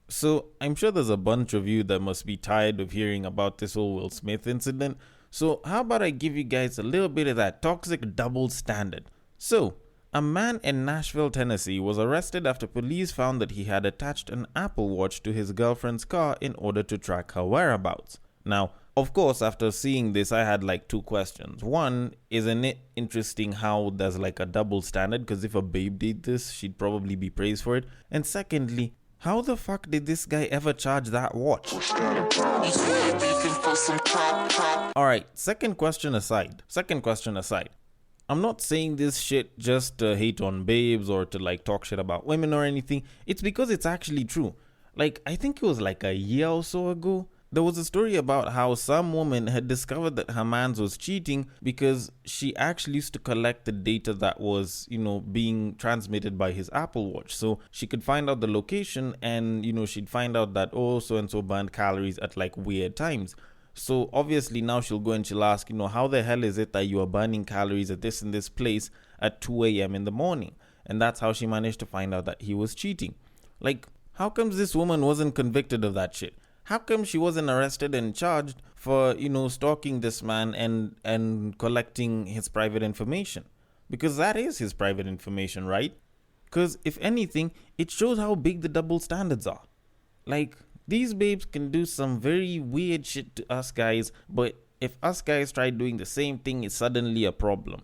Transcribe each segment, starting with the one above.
So I'm sure there's a bunch of you that must be tired of hearing about this whole Will Smith incident. So how about I give you guys a little bit of that toxic double standard? So, a man in Nashville, Tennessee was arrested after police found that he had attached an Apple Watch to his girlfriend's car in order to track her whereabouts. Now, of course, after seeing this, I had like two questions. One, isn't it interesting how there's like a double standard? Because if a babe did this, she'd probably be praised for it. And secondly, how the fuck did this guy ever charge that watch? Alright, second question aside. I'm not saying this shit just to hate on babes or to like talk shit about women or anything. It's because it's actually true. Like, I think it was like a year or so ago, there was a story about how some woman had discovered that her man's was cheating because she actually used to collect the data that was, being transmitted by his Apple Watch. So she could find out the location and, she'd find out that, oh, so and so burned calories at like weird times. So obviously now she'll go and she'll ask, how the hell is it that you are burning calories at this and this place at 2 a.m. in the morning? And that's how she managed to find out that he was cheating. Like, how comes this woman wasn't convicted of that shit? How come she wasn't arrested and charged for, stalking this man and collecting his private information? Because that is his private information, right? Because if anything, it shows how big the double standards are. Like, these babes can do some very weird shit to us guys, but if us guys try doing the same thing, it's suddenly a problem.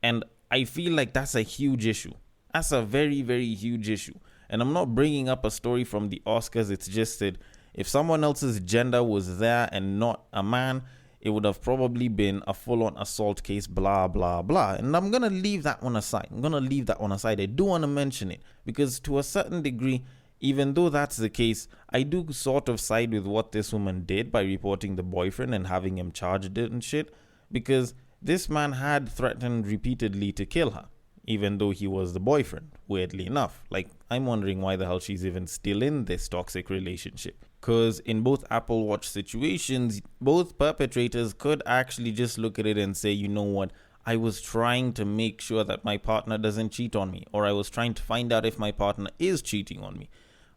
And I feel like that's a huge issue. That's a very, very huge issue. And I'm not bringing up a story from the Oscars. It's just that if someone else's gender was there and not a man, it would have probably been a full-on assault case, blah, blah, blah. And I'm going to leave that one aside. I do want to mention it because to a certain degree, even though that's the case, I do sort of side with what this woman did by reporting the boyfriend and having him charged and shit, because this man had threatened repeatedly to kill her, even though he was the boyfriend, weirdly enough. Like, I'm wondering why the hell she's even still in this toxic relationship. Because in both Apple Watch situations, both perpetrators could actually just look at it and say, you know what, I was trying to make sure that my partner doesn't cheat on me, or I was trying to find out if my partner is cheating on me.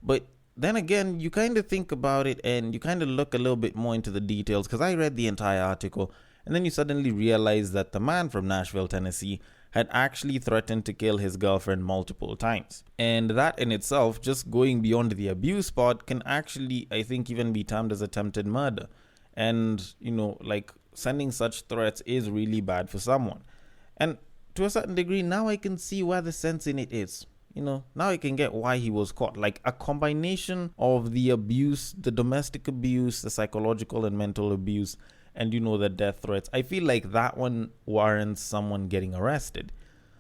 But then again, you kind of think about it and you kind of look a little bit more into the details, because I read the entire article and then you suddenly realize that the man from Nashville, Tennessee had actually threatened to kill his girlfriend multiple times. And that in itself, just going beyond the abuse part, can actually, I think, even be termed as attempted murder. And, like, sending such threats is really bad for someone. And to a certain degree, now I can see where the sense in it is. Now I can get why he was caught. Like, a combination of the abuse, the domestic abuse, the psychological and mental abuse, and the death threats. I feel like that one warrants someone getting arrested.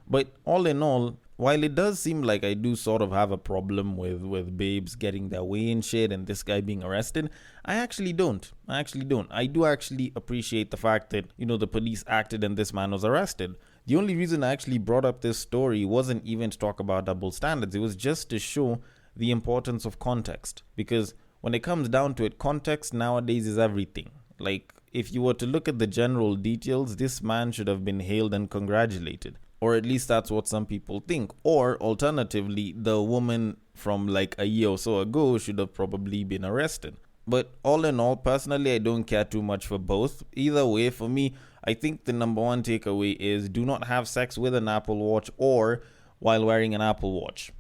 But all in all, while it does seem like I do sort of have a problem with babes getting their way in shit and this guy being arrested, I actually don't. I do actually appreciate the fact that, the police acted and this man was arrested. The only reason I actually brought up this story wasn't even to talk about double standards. It was just to show the importance of context. Because when it comes down to it, context nowadays is everything. Like, if you were to look at the general details, this man should have been hailed and congratulated. Or at least that's what some people think. Or alternatively, the woman from like a year or so ago should have probably been arrested. But all in all, personally, I don't care too much for both. Either way, for me, I think the number one takeaway is do not have sex with an Apple Watch or while wearing an Apple Watch.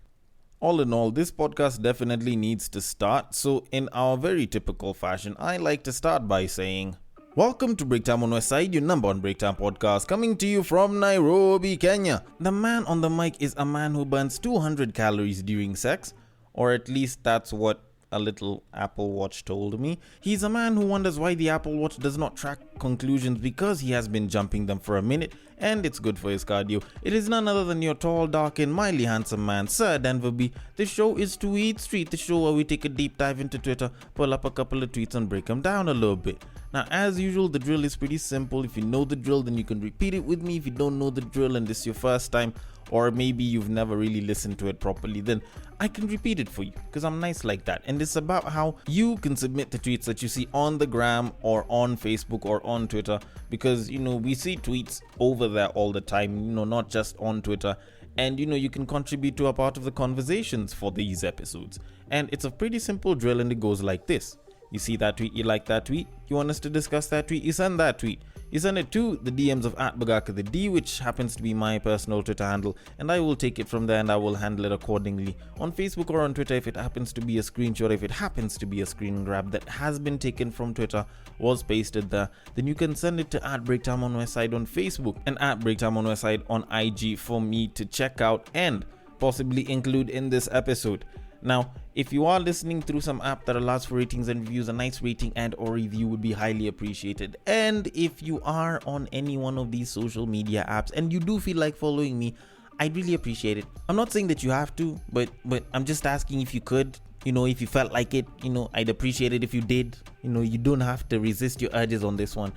All in all, this podcast definitely needs to start. So in our very typical fashion, I like to start by saying, welcome to Breaktime on Westside, your number one Breaktime podcast, coming to you from Nairobi, Kenya. The man on the mic is a man who burns 200 calories during sex, or at least that's what a little Apple Watch told me. He's a man who wonders why the Apple Watch does not track conclusions because he has been jumping them for a minute and it's good for his cardio. It is none other than your tall, dark and mildly handsome man, Sir Denver B. The show is Tweetstreet, the show where we take a deep dive into Twitter, pull up a couple of tweets and break them down a little bit. Now, as usual, the drill is pretty simple. If you know the drill, then you can repeat it with me. If you don't know the drill and this is your first time, or maybe you've never really listened to it properly, then I can repeat it for you because I'm nice like that. And it's about how you can submit the tweets that you see on the gram or on Facebook or on Twitter, because we see tweets over there all the time, not just on Twitter. And you can contribute to a part of the conversations for these episodes. And it's a pretty simple drill, and it goes like this. You see that tweet, you like that tweet, you want us to discuss that tweet, you send that tweet. You send it to the DMs of @BagakaTheD, which happens to be my personal Twitter handle, and I will take it from there and I will handle it accordingly. On Facebook or on Twitter, if it happens to be a screenshot, if it happens to be a screen grab that has been taken from Twitter, was pasted there, then you can send it to @BreakTime on Westside on Facebook and @BreakTime on Westside on IG for me to check out and possibly include in this episode. Now, if you are listening through some app that allows for ratings and reviews, a nice rating and or review would be highly appreciated. And if you are on any one of these social media apps and you do feel like following me, I'd really appreciate it. I'm not saying that you have to, but I'm just asking if you could, if you felt like it, I'd appreciate it if you did. You don't have to resist your urges on this one.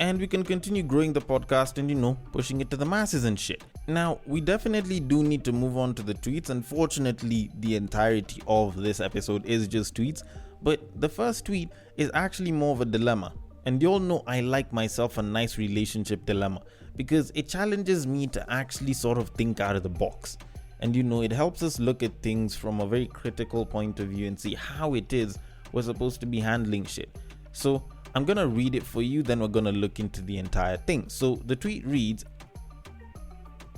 And we can continue growing the podcast and, pushing it to the masses and shit. Now, we definitely do need to move on to the tweets. Unfortunately, the entirety of this episode is just tweets. But the first tweet is actually more of a dilemma. And you all know I like myself a nice relationship dilemma because it challenges me to actually sort of think out of the box. And, it helps us look at things from a very critical point of view and see how it is we're supposed to be handling shit. So, I'm gonna read it for you, then we're gonna look into the entire thing. So the tweet reads,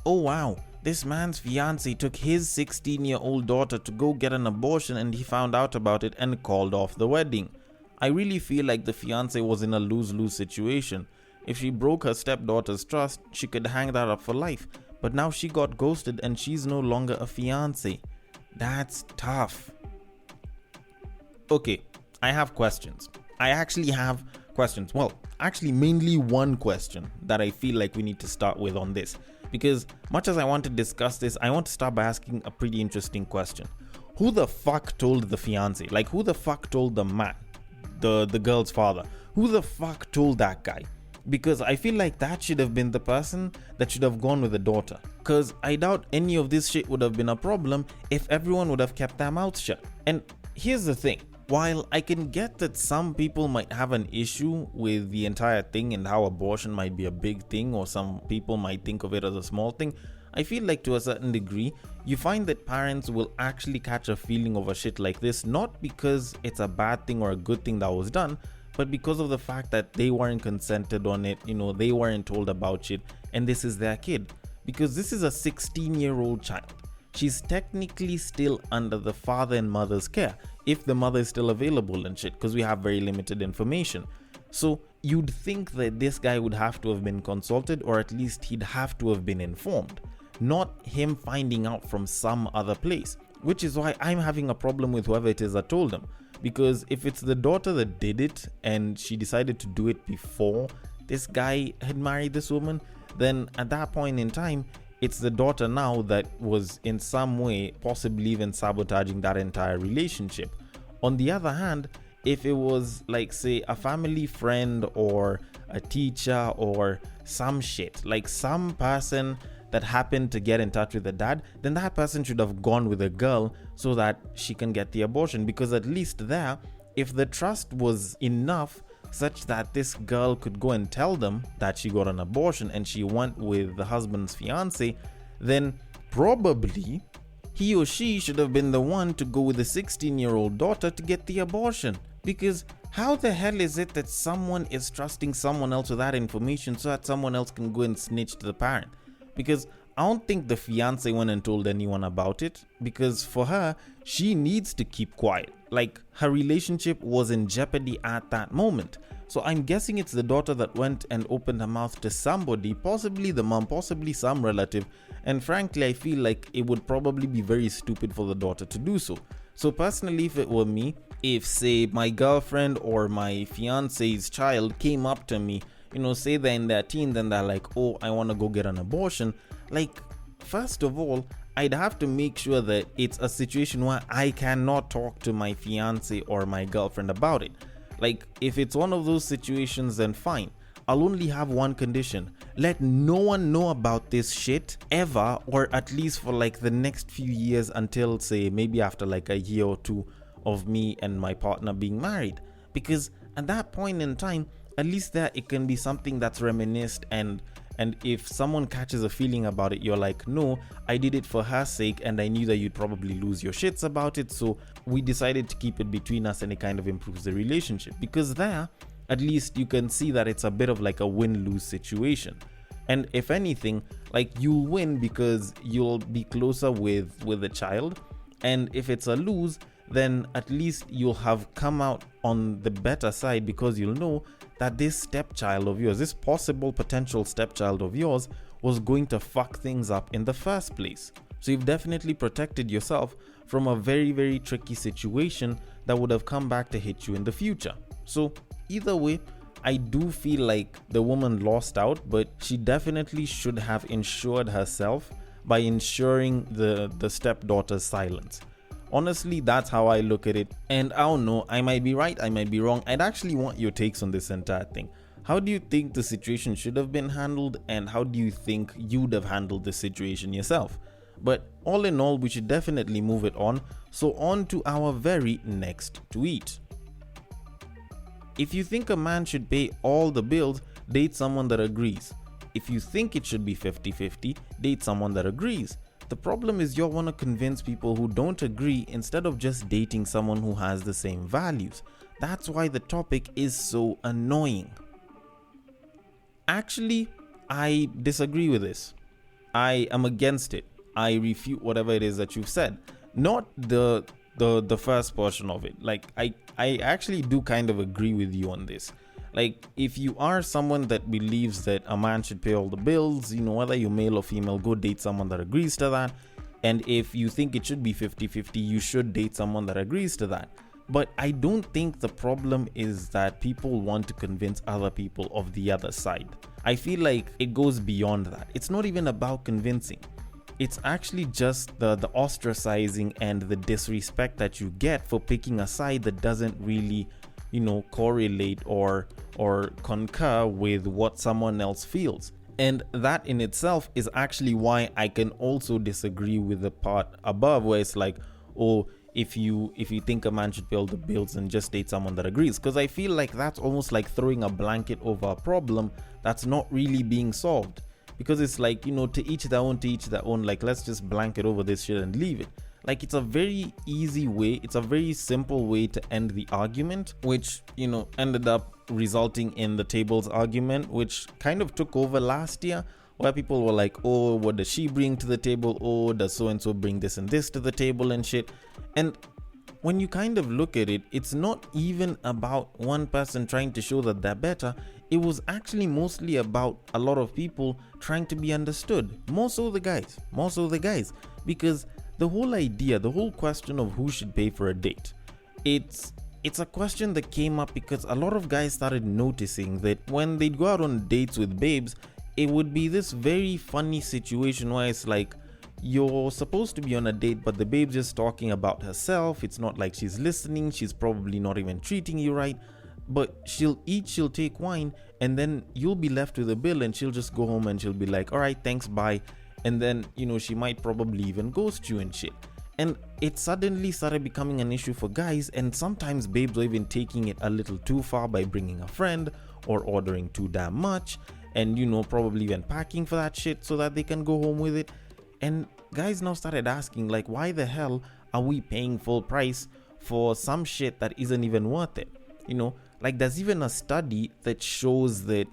"Oh wow, this man's fiance took his 16-year-old daughter to go get an abortion and he found out about it and called off the wedding. I really feel like the fiance was in a lose-lose situation. If she broke her stepdaughter's trust, she could hang that up for life. But now she got ghosted and she's no longer a fiance. That's tough." Okay, I have questions. I actually have questions. Well, actually mainly one question that I feel like we need to start with on this. Because much as I want to discuss this, I want to start by asking a pretty interesting question. Who the fuck told the fiance? Like, who the fuck told the man? The girl's father? Who the fuck told that guy? Because I feel like that should have been the person that should have gone with the daughter. Because I doubt any of this shit would have been a problem if everyone would have kept their mouths shut. And here's the thing. While I can get that some people might have an issue with the entire thing and how abortion might be a big thing, or some people might think of it as a small thing, I feel like to a certain degree, you find that parents will actually catch a feeling of a shit like this, not because it's a bad thing or a good thing that was done, but because of the fact that they weren't consented on it, they weren't told about shit, and this is their kid. Because this is a 16-year-old child. She's technically still under the father and mother's care, if the mother is still available and shit, because we have very limited information. So you'd think that this guy would have to have been consulted, or at least he'd have to have been informed, not him finding out from some other place, which is why I'm having a problem with whoever it is that told him. Because if it's the daughter that did it and she decided to do it before this guy had married this woman, then at that point in time, it's the daughter now that was in some way possibly even sabotaging that entire relationship. On the other hand, if it was like, say, a family friend or a teacher or some shit, like some person that happened to get in touch with the dad, then that person should have gone with the girl so that she can get the abortion. Because at least there, if the trust was enough such that this girl could go and tell them that she got an abortion and she went with the husband's fiance, then probably he or she should have been the one to go with the 16-year-old daughter to get the abortion. Because how the hell is it that someone is trusting someone else with that information so that someone else can go and snitch to the parent? Because I don't think the fiance went and told anyone about it, because for her, she needs to keep quiet. Like, her relationship was in jeopardy at that moment. So I'm guessing it's the daughter that went and opened her mouth to somebody, possibly the mom, possibly some relative. And frankly, I feel like it would probably be very stupid for the daughter to do so. So personally, if it were me, if say my girlfriend or my fiance's child came up to me, say they're in their teens and they're like, oh, I want to go get an abortion. Like, first of all, I'd have to make sure that it's a situation where I cannot talk to my fiance or my girlfriend about it. Like, if it's one of those situations, then fine. I'll only have one condition. Let no one know about this shit ever, or at least for like the next few years until, say, maybe after like a year or two of me and my partner being married. Because at that point in time, at least there it can be something that's reminisced and And if someone catches a feeling about it, you're like, no, I did it for her sake and I knew that you'd probably lose your shits about it. So we decided to keep it between us, and it kind of improves the relationship, because there, at least you can see that it's a bit of like a win-lose situation. And if anything, like, you'll win because you'll be closer with the child. And if it's a lose, then at least you'll have come out on the better side, because you'll know that this stepchild of yours, this possible potential stepchild of yours, was going to fuck things up in the first place. So you've definitely protected yourself from a very, very tricky situation that would have come back to hit you in the future. So either way, I do feel like the woman lost out, but she definitely should have insured herself by ensuring the stepdaughter's silence. Honestly, that's how I look at it. And I don't know, I might be right, I might be wrong. I'd actually want your takes on this entire thing. How do you think the situation should have been handled, and how do you think you'd have handled the situation yourself? But all in all, we should definitely move it on. So on to our very next tweet. If you think a man should pay all the bills, date someone that agrees. If you think it should be 50-50, date someone that agrees. The problem is you want to convince people who don't agree instead of just dating someone who has the same values. That's why the topic is so annoying. Actually, I disagree with this. I am against it. I refute whatever it is that you've said. Not the first portion of it. Like, I actually do kind of agree with you on this. Like, if you are someone that believes that a man should pay all the bills, you know, whether you're male or female, go date someone that agrees to that. And if you think it should be 50-50, you should date someone that agrees to that. But I don't think the problem is that people want to convince other people of the other side. I feel like it goes beyond that. It's not even about convincing. It's actually just the ostracizing and the disrespect that you get for picking a side that doesn't really, you know, correlate or concur with what someone else feels. And that in itself is actually why I can also disagree with the part above where it's like, oh, if you think a man should pay all the bills, and just date someone that agrees. Because I feel like that's almost like throwing a blanket over a problem that's not really being solved. Because it's like, you know, to each their own, like, let's just blanket over this shit and leave it. Like, it's a very easy way, it's a very simple way to end the argument, which, you know, ended up resulting in the tables argument, which kind of took over last year, where people were like, oh, what does she bring to the table? Oh, does so-and-so bring this and this to the table and shit? And when you kind of look at it, it's not even about one person trying to show that they're better. It was actually mostly about a lot of people trying to be understood. More so the guys. Because the whole idea, the whole question of who should pay for a date, it's a question that came up because a lot of guys started noticing that when they'd go out on dates with babes, it would be this very funny situation where it's like, you're supposed to be on a date, but the babe's just talking about herself. It's not like she's listening. She's probably not even treating you right. But she'll take wine, and then you'll be left with a bill, and she'll just go home and she'll be like, all right, thanks, bye. And then, you know, she might probably even ghost you and shit. And it suddenly started becoming an issue for guys, and sometimes babes are even taking it a little too far by bringing a friend or ordering too damn much, and, you know, probably even packing for that shit so that they can go home with it. And guys now started asking, like, why the hell are we paying full price for some shit that isn't even worth it? You know, like, there's even a study that shows that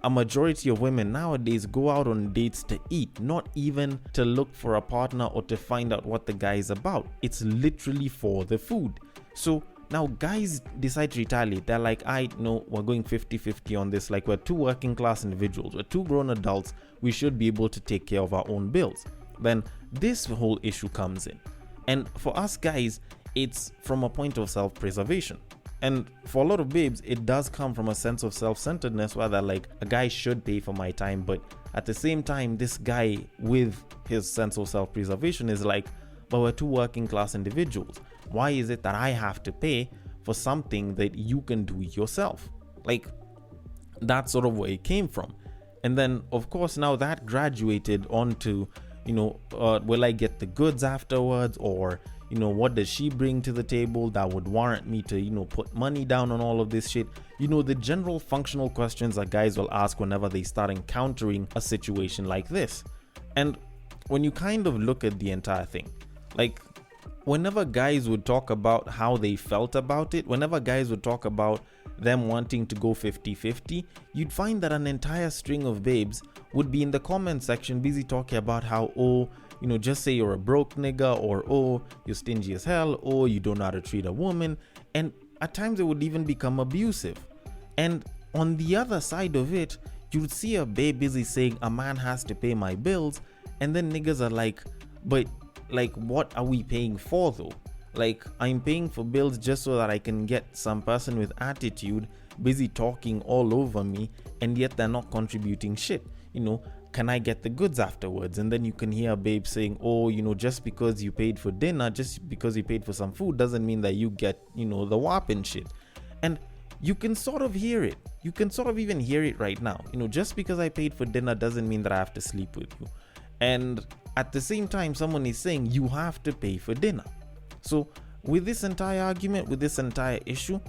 a majority of women nowadays go out on dates to eat, not even to look for a partner or to find out what the guy is about. It's literally for the food. So now guys decide to retaliate. They're like, I know we're going 50-50 on this. Like, we're two working class individuals, we're two grown adults. We should be able to take care of our own bills. Then this whole issue comes in. And for us guys, it's from a point of self-preservation. And for a lot of babes, it does come from a sense of self-centeredness where they're like, a guy should pay for my time. But at the same time, this guy with his sense of self-preservation is like, but we're two working class individuals. Why is it that I have to pay for something that you can do yourself? Like, that's sort of where it came from. And then, of course, now that graduated onto, will I get the goods afterwards, or what does she bring to the table that would warrant me to put money down on all of this shit. The general functional questions that guys will ask whenever they start encountering a situation like this. And when you kind of look at the entire thing, like whenever guys would talk about how they felt about it, whenever guys would talk about them wanting to go 50-50, you'd find that an entire string of babes would be in the comment section busy talking about how, just say you're a broke nigga, or you're stingy as hell, or you don't know how to treat a woman. And at times it would even become abusive. And on the other side of it, you'd see a babe busy saying a man has to pay my bills, and then niggas are like, but like, what are we paying for though? Like, I'm paying for bills just so that I can get some person with attitude busy talking all over me, and yet they're not contributing shit. Can I get the goods afterwards? And then you can hear a babe saying, just because you paid for dinner, just because you paid for some food doesn't mean that you get, the WAP and shit. And you can sort of hear it. You can sort of even hear it right now. Just because I paid for dinner doesn't mean that I have to sleep with you. And at the same time, someone is saying you have to pay for dinner. So with this entire argument, with this entire issue,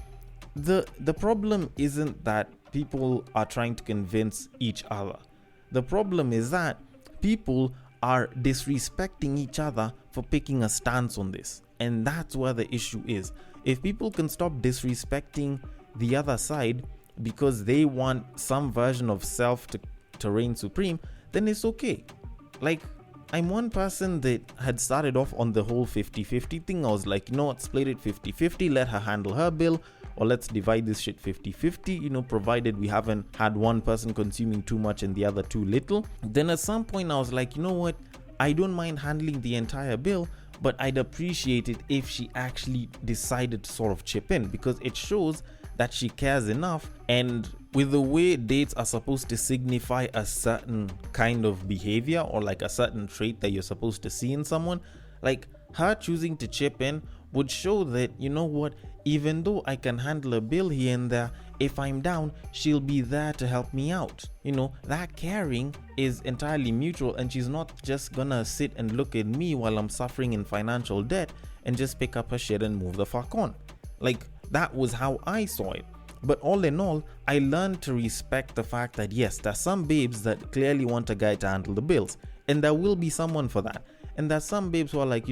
the problem isn't that people are trying to convince each other. The problem is that people are disrespecting each other for picking a stance on this. And that's where the issue is. If people can stop disrespecting the other side because they want some version of self to reign supreme, then it's okay. Like, I'm one person that had started off on the whole 50-50 thing. I was like, split it 50-50, let her handle her bill, or let's divide this shit 50-50, provided we haven't had one person consuming too much and the other too little. Then at some point I was like, what? I don't mind handling the entire bill, but I'd appreciate it if she actually decided to sort of chip in, because it shows that she cares enough. And with the way dates are supposed to signify a certain kind of behavior, or like a certain trait that you're supposed to see in someone, like her choosing to chip in would show that, even though I can handle a bill here and there, if I'm down, she'll be there to help me out. That caring is entirely mutual, and she's not just gonna sit and look at me while I'm suffering in financial debt and just pick up her shit and move the fuck on. Like, that was how I saw it. But all in all, I learned to respect the fact that yes, there's some babes that clearly want a guy to handle the bills, and there will be someone for that. And there's some babes who are like,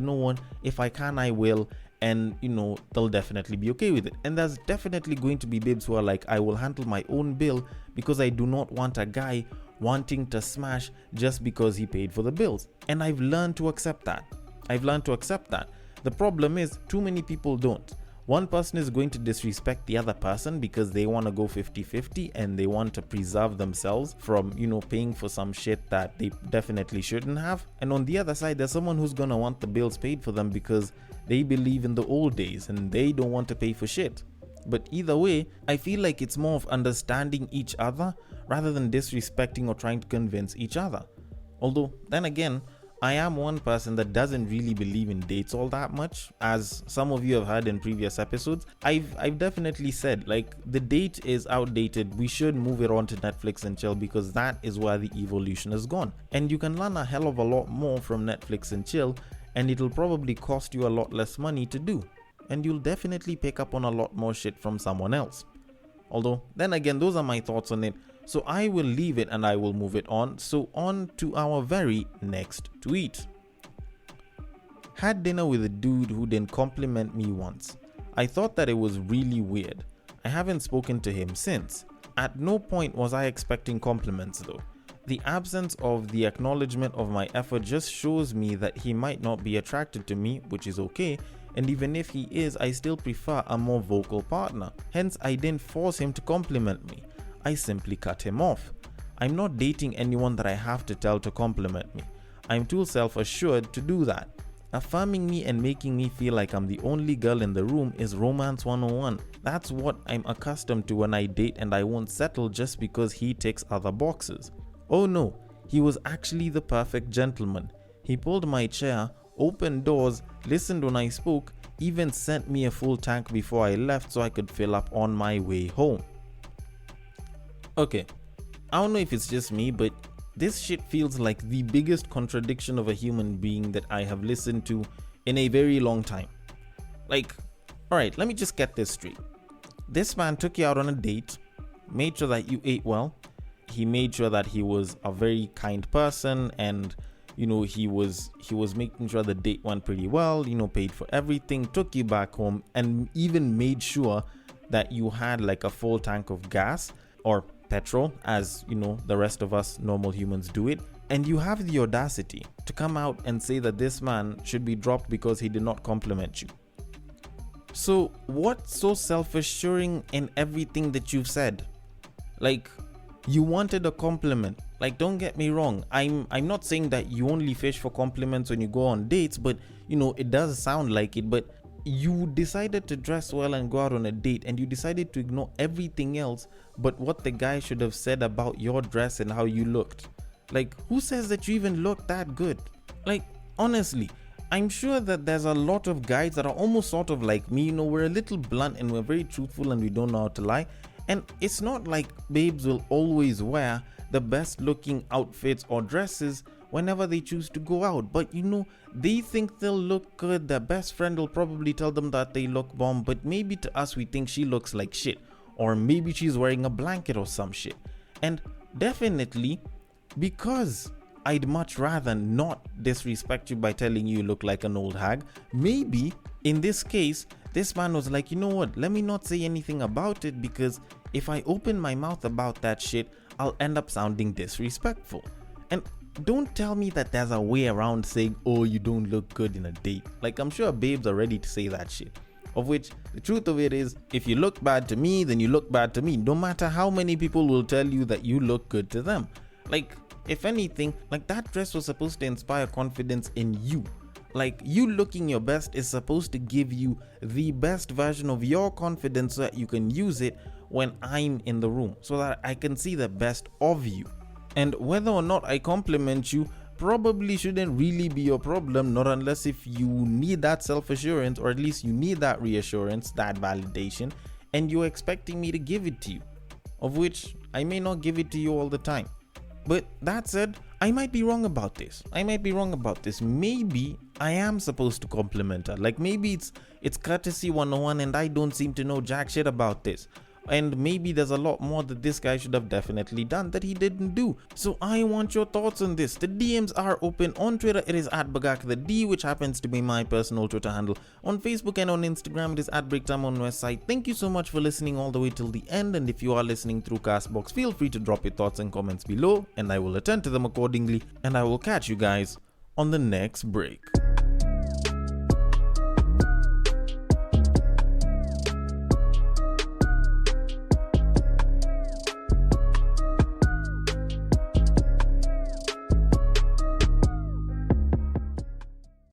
if I can, I will, and they'll definitely be okay with it. And there's definitely going to be babes who are like, I will handle my own bill because I do not want a guy wanting to smash just because he paid for the bills. And I've learned to accept that. The problem is, too many people don't. One person is going to disrespect the other person because they want to go 50-50 and they want to preserve themselves from, paying for some shit that they definitely shouldn't have. And on the other side, there's someone who's going to want the bills paid for them because they believe in the old days and they don't want to pay for shit. But either way, I feel like it's more of understanding each other rather than disrespecting or trying to convince each other. Although, then again, I am one person that doesn't really believe in dates all that much. As some of you have heard in previous episodes, I've definitely said, like, the date is outdated. We should move it on to Netflix and chill, because that is where the evolution has gone. And you can learn a hell of a lot more from Netflix and chill, and it'll probably cost you a lot less money to do. And you'll definitely pick up on a lot more shit from someone else. Although, then again, those are my thoughts on it. So I will leave it and I will move it on. So on to our very next tweet. Had dinner with a dude who didn't compliment me once. I thought that it was really weird. I haven't spoken to him since. At no point was I expecting compliments though. The absence of the acknowledgement of my effort just shows me that he might not be attracted to me, which is okay. And even if he is, I still prefer a more vocal partner. Hence, I didn't force him to compliment me. I simply cut him off. I'm not dating anyone that I have to tell to compliment me. I'm too self-assured to do that. Affirming me and making me feel like I'm the only girl in the room is romance 101. That's what I'm accustomed to when I date, and I won't settle just because he ticks other boxes. Oh no, he was actually the perfect gentleman. He pulled my chair, opened doors, listened when I spoke, even sent me a full tank before I left so I could fill up on my way home. Okay, I don't know if it's just me, but this shit feels like the biggest contradiction of a human being that I have listened to in a very long time. Like, alright, let me just get this straight. This man took you out on a date, made sure that you ate well. He made sure that he was a very kind person, and he was making sure the date went pretty well, paid for everything, took you back home, and even made sure that you had like a full tank of gas or petrol, as the rest of us normal humans do it. And you have the audacity to come out and say that this man should be dropped because he did not compliment you. So what's so self-assuring in everything that you've said? Like, you wanted a compliment. Like, don't get me wrong, I'm not saying that you only fish for compliments when you go on dates, but it does sound like it. But you decided to dress well and go out on a date, and you decided to ignore everything else but what the guy should have said about your dress and how you looked. Like, who says that you even look that good? Like, honestly, I'm sure that there's a lot of guys that are almost sort of like me. We're a little blunt and we're very truthful and we don't know how to lie. And it's not like babes will always wear the best looking outfits or dresses whenever they choose to go out. But they think they'll look good. Their best friend will probably tell them that they look bomb. But maybe to us, we think she looks like shit. Or maybe she's wearing a blanket or some shit. And definitely, because I'd much rather not disrespect you by telling you look like an old hag, maybe in this case, this man was like, you know what, let me not say anything about it, because if I open my mouth about that shit, I'll end up sounding disrespectful. And don't tell me that there's a way around saying, oh, you don't look good in a date. Like, I'm sure babes are ready to say that shit. Of which, the truth of it is, if you look bad to me, then you look bad to me. No matter how many people will tell you that you look good to them. Like, if anything, like, that dress was supposed to inspire confidence in you. Like, you looking your best is supposed to give you the best version of your confidence so that you can use it when I'm in the room, so that I can see the best of you. And whether or not I compliment you probably shouldn't really be your problem, not unless if you need that self-assurance, or at least you need that reassurance, that validation, and you're expecting me to give it to you, of which I may not give it to you all the time. But that said, I might be wrong about this. Maybe I am supposed to compliment her. Like, maybe it's courtesy 101 and I don't seem to know jack shit about this. And maybe there's a lot more that this guy should have definitely done that he didn't do. So I want your thoughts on this. The DMs are open. On Twitter, it is @BagakTheD, which happens to be my personal Twitter handle. On Facebook and on Instagram, it is @BreakTime on Westside. Thank you so much for listening all the way till the end. And if you are listening through Castbox, feel free to drop your thoughts and comments below, and I will attend to them accordingly. And I will catch you guys on the next break.